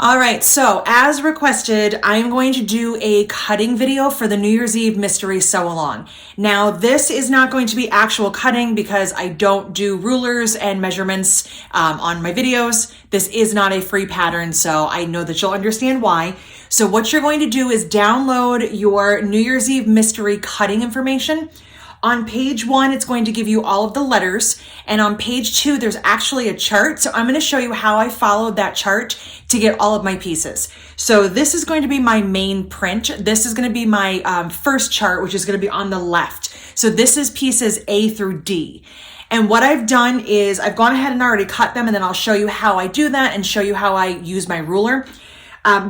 All right, so as requested, I'm going to do a cutting video for the New Year's Eve mystery sew along. Now, this is not going to be actual cutting because I don't do rulers and measurements on my videos. This is not a free pattern, so I know that you'll understand why. So what you're going to do is download your New Year's Eve mystery cutting information. On page 1, it's going to give you all of the letters. And on page 2, there's actually a chart. So I'm going to show you how I followed that chart to get all of my pieces. So this is going to be my main print. This is going to be my first chart, which is going to be on the left. So this is pieces A through D. And what I've done is I've gone ahead and already cut them, and then I'll show you how I do that and show you how I use my ruler.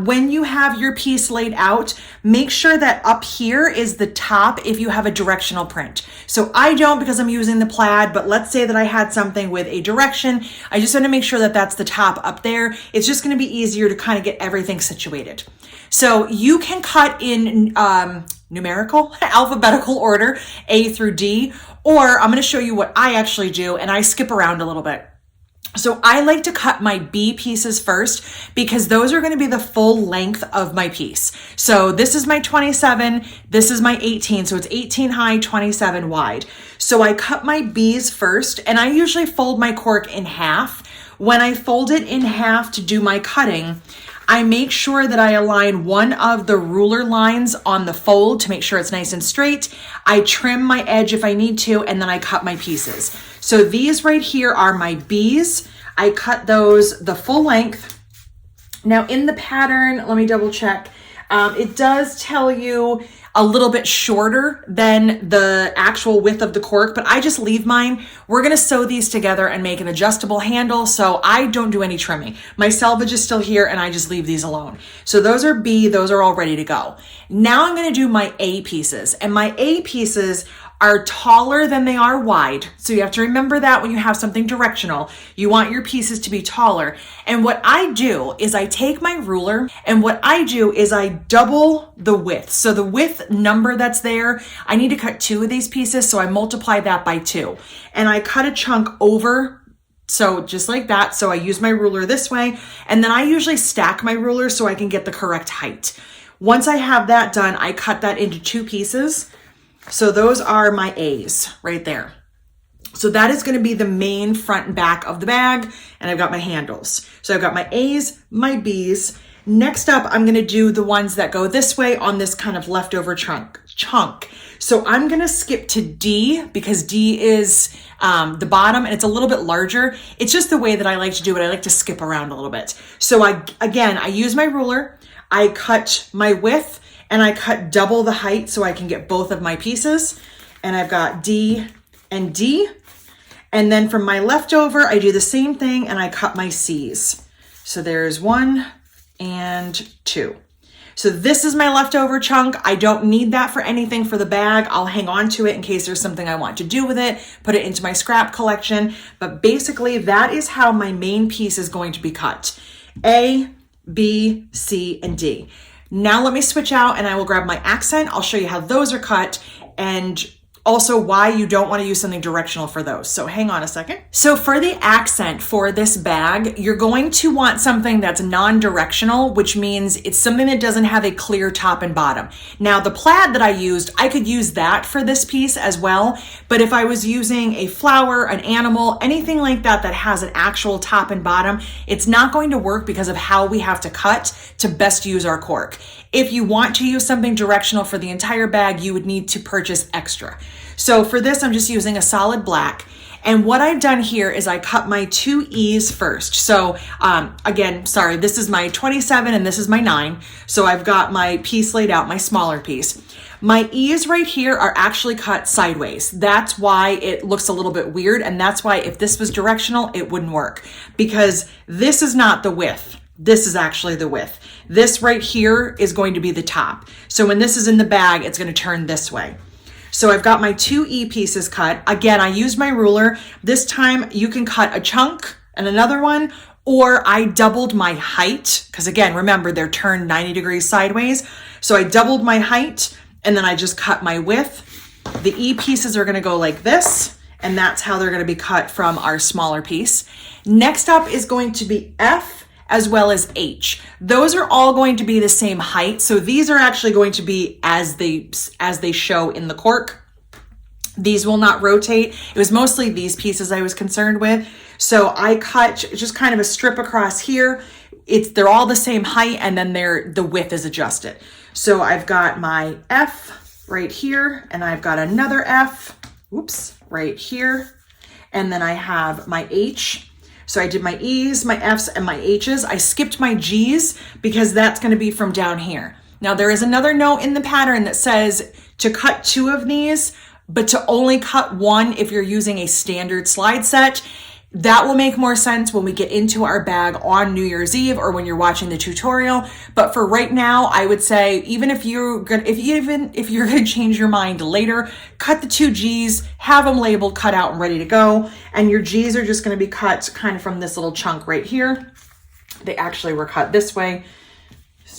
When you have your piece laid out, make sure that up here is the top if you have a directional print. So I don't because I'm using the plaid, but let's say that I had something with a direction. I just want to make sure that that's the top up there. It's just going to be easier to kind of get everything situated. So you can cut in numerical, alphabetical order, A through D, or I'm going to show you what I actually do, and I skip around a little bit. So I like to cut my B pieces first because those are going to be the full length of my piece. So this is my 27, this is my 18. So it's 18 high, 27 wide. So I cut my B's first, and I usually fold my cork in half. When I fold it in half to do my cutting, I make sure that I align one of the ruler lines on the fold to make sure it's nice and straight. I trim my edge if I need to, and then I cut my pieces. So these right here are my B's. I cut those the full length. Now in the pattern, let me double check. It does tell you a little bit shorter than the actual width of the cork, but I just leave mine. We're gonna sew these together and make an adjustable handle, so I don't do any trimming. My selvage is still here and I just leave these alone. So those are B, those are all ready to go. Now I'm gonna do my A pieces, and my A pieces are taller than they are wide. So you have to remember that when you have something directional, you want your pieces to be taller. And what I do is I take my ruler, and what I do is I double the width. So the width number that's there, I need to cut 2 of these pieces, so I multiply that by 2. And I cut a chunk over, so just like that. So I use my ruler this way, and then I usually stack my ruler so I can get the correct height. Once I have that done, I cut that into 2 pieces. So those are my A's right there. So that is going to be the main front and back of the bag, and I've got my handles. So I've got my A's, my B's. Next up, I'm going to do the ones that go this way on this kind of leftover chunk. So I'm going to skip to D because D is the bottom, and it's a little bit larger. It's just the way that I like to do it. I like to skip around a little bit. So I use my ruler, I cut my width, and I cut double the height so I can get both of my pieces. And I've got D and D. And then from my leftover, I do the same thing and I cut my C's. So there's 1 and 2. So this is my leftover chunk. I don't need that for anything for the bag. I'll hang on to it in case there's something I want to do with it, put it into my scrap collection. But basically that is how my main piece is going to be cut. A, B, C, and D. Now let me switch out and I will grab my accent. I'll show you how those are cut and also why you don't want to use something directional for those. So hang on a second. So for the accent for this bag, you're going to want something that's non-directional, which means it's something that doesn't have a clear top and bottom. Now the plaid that I used, I could use that for this piece as well. But if I was using a flower, an animal, anything like that that has an actual top and bottom, it's not going to work because of how we have to cut to best use our cork. If you want to use something directional for the entire bag, you would need to purchase extra. So for this, I'm just using a solid black. And what I've done here is I cut my 2 E's first. So again, sorry, this is my 27 and this is my 9. So I've got my piece laid out, my smaller piece. My E's right here are actually cut sideways. That's why it looks a little bit weird. And that's why if this was directional, it wouldn't work because this is not the width. This is actually the width. This right here is going to be the top. So when this is in the bag, it's going to turn this way. So I've got my 2 E pieces cut. Again, I used my ruler. This time you can cut a chunk and another one, or I doubled my height. Because again, remember they're turned 90 degrees sideways. So I doubled my height and then I just cut my width. The E pieces are going to go like this, and that's how they're going to be cut from our smaller piece. Next up is going to be F as well as H. Those are all going to be the same height. So these are actually going to be as they show in the cork. These will not rotate. It was mostly these pieces I was concerned with. So I cut just kind of a strip across here. They're all the same height, and then the width is adjusted. So I've got my F right here, and I've got another F, right here. And then I have my H. So I did my E's, my F's, and my H's. I skipped my G's because that's going to be from down here. Now there is another note in the pattern that says to cut 2 of these, but to only cut 1 if you're using a standard slide set. That will make more sense when we get into our bag on New Year's Eve or when you're watching the tutorial. But for right now, I would say even if you're gonna change your mind later, cut the 2 G's, have them labeled, cut out, and ready to go. And your G's are just gonna be cut kind of from this little chunk right here. They actually were cut this way,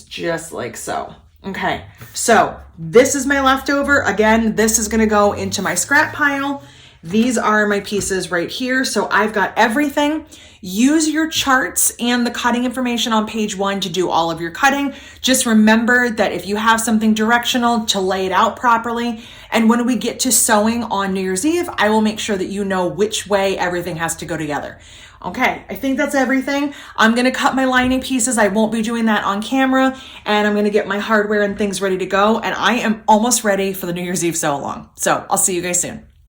just like so. Okay, so this is my leftover. Again, this is gonna go into my scrap pile. These are my pieces right here. So I've got everything. Use your charts and the cutting information on page 1 to do all of your cutting. Just remember that if you have something directional, to lay it out properly. And when we get to sewing on New Year's Eve, I will make sure that you know which way everything has to go together. Okay, I think that's everything. I'm gonna cut my lining pieces. I won't be doing that on camera, and I'm gonna get my hardware and things ready to go. And I am almost ready for the New Year's Eve sew along. So I'll see you guys soon.